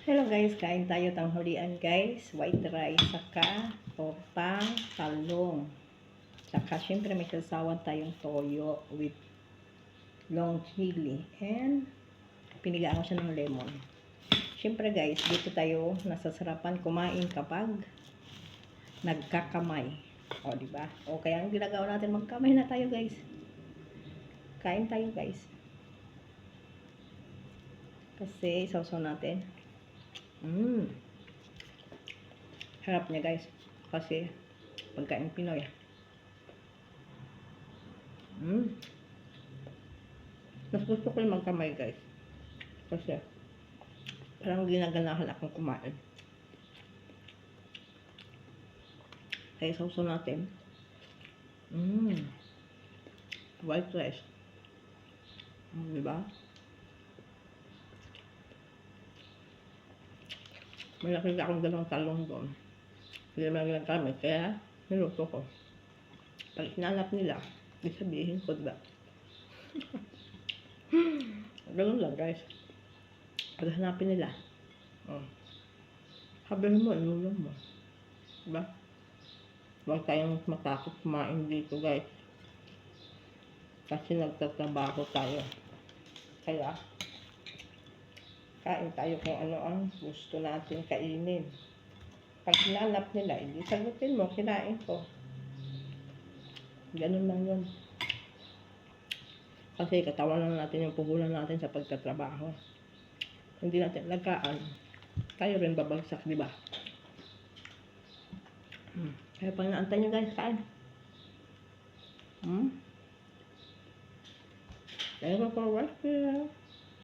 Hello guys, kain tayo tanghalian guys. White rice, saka tortang talong. Saka syempre may sasawan tayong toyo with long chili. And pinigaan ko siya ng lemon. Syempre guys, dito tayo nasasarapan kumain kapag nagkakamay. O diba? O kaya ang ginagawa natin, magkamay na tayo guys. Kain tayo guys. Kasi sausaw natin. Harap niya guys. Kasi pagkain Pinoy. Mas gusto ko yung magkamay guys. Kasi parang ginaganahan akong kumain. Kaya sausaw natin. White rice. Diba? Malaki akong dalawang talong doon. Hindi naman ginagamit. Kaya niluto ko. Pag hinanap nila, sabihin ko, diba? Ganun lang guys. Pag hanapin nila, sabihin mo, inulam mo. Diba? Huwag tayong matakot kumain dito guys. Kasi nagtatrabaho tayo. Kaya, kain tayo kung ano ang gusto natin kainin. Pag hinanap nila, hindi sagutin mo, kinain ko. Ganun lang yun. Kasi katawan lang natin yung puhulan natin sa pagtatrabaho. Hindi natin lagaan, tayo rin babagsak, di ba? Kaya pag naantay nyo guys, kain. Kaya ko for work.